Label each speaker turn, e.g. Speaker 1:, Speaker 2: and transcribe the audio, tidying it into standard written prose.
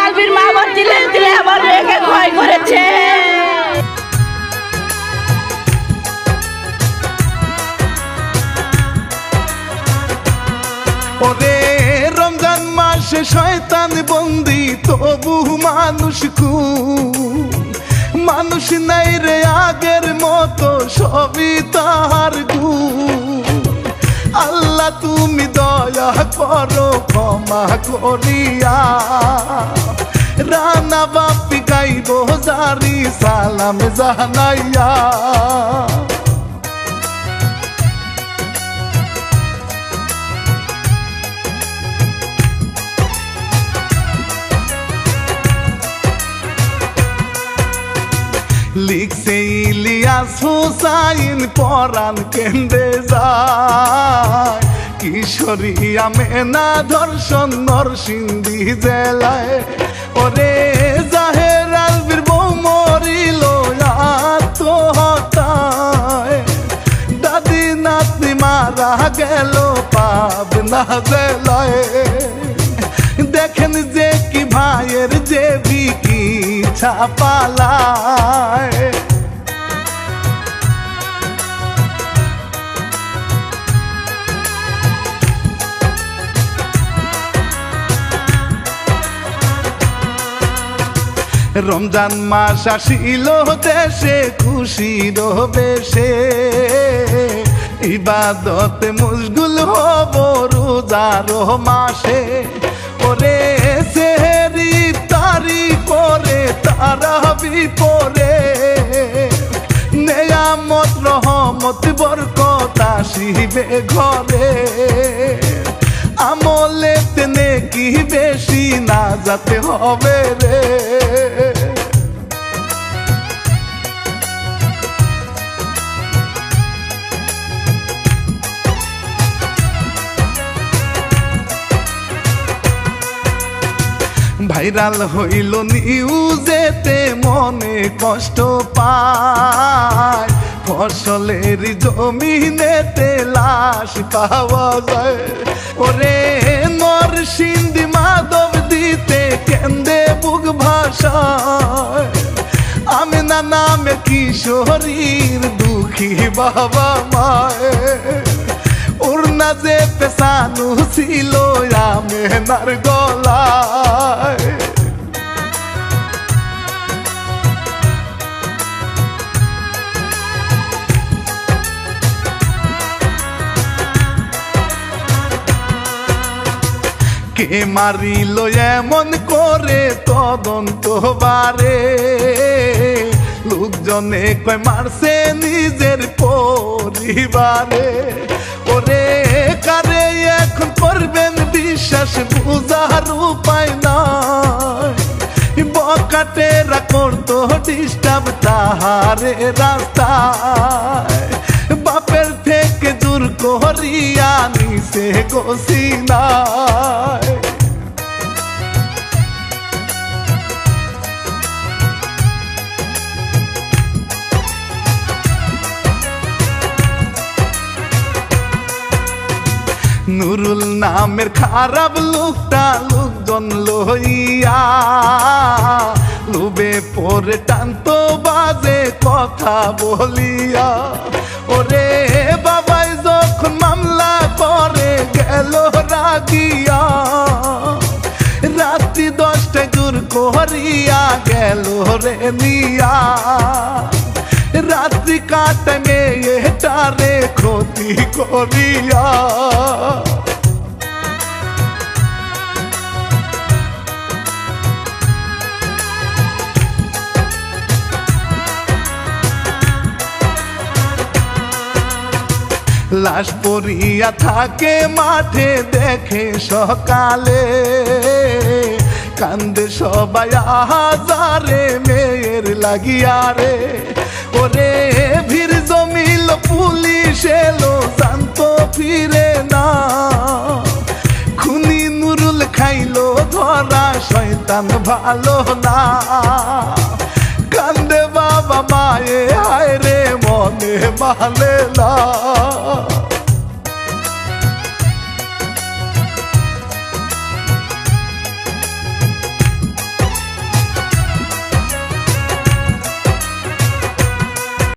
Speaker 1: আলবির মা আমার দিলে দিলে আমার মেয়েকে ভয় করেছে।
Speaker 2: ওরে রমজান মাসে শয়তান বন্দি তবু মানুষ মানুষ নাই রে আগের মতো সবই তাহার আল্লাহ তুমি দয়া করো ক্ষমা করিয়া রানা বাপি গাইব জারি সালাম জানাইয়া। লিখছে ইলিয়াস হুসাইন পরাণ কেন্দ্রে যায় কিশোরী আমেনা ধর্ষণ নরসিংদী জেলায়। ওরে জাহের আলবির বউ মরিল আত্মহত্যায় দাদি নাতনি মারা গেল পাবনা জেলায়। দেখেন যে কি ভাইয়ের যে বিকি ছাপালায়। রমজান মাস আসিল দেশে খুশির বেশে ইবাদতে মশগুল হব রোজার মাসে। ওরে সেহরি তারি করে তারাবি পরে নেয়ামত রহমত বরকত আসিবে ঘরে আমলেতে নেকি বেশি না যাতে হবে রে। ভাইরাল হইল নিউজেতে মনে কষ্ট পায় ফসলের জমিনেতে লাশ পাওয়া যায়। ওরে নরসিংদী মাধব দিতে কেন্দে বুক ভাষায় আমেনা নামে কিশোরীর দুঃখী বাবা মায়। উড়না যে পেছানো ছিল আমেনার গলায় কে মারিল এমন করে তদন্ত বারে লোকজনে কয় মারছে নিজের পরিবারে। ওরে কারে এখন করবেন বিশ্বাস বুঝার উপায় নাই বকাটেরা করতো ডিস্টার্ব তাহারে রাস্তায় বাপের থেকে দূর করিয়া নিছে গোসিনায়। নুরুল নামের খারাপ লোকটা লোকজন লইয়া লুবে পরে টানতো বাজে কথা বলিয়া। ওরে বাবাই যখন মামলা করে গেল রাগিয়া রাত্রি 10টায় দূর করিয়া গেল রে নিয়া রাত্রি কাটে মেয়েটারে ক্ষতি করিয়া। লাশ পড়িয়া থাকে মাঠে দেখে সকালে কান্দে সবাই হাজারে মেয়ের লাগিয়া রে। ওরে ভিড় জমিল পুলিশ এলো জানতো ফিরে না খুনি নুরুল খাইলো ধরা শয়তান ভালো না কান্দে বাবা মায়ে হায় রে মনে মানে না।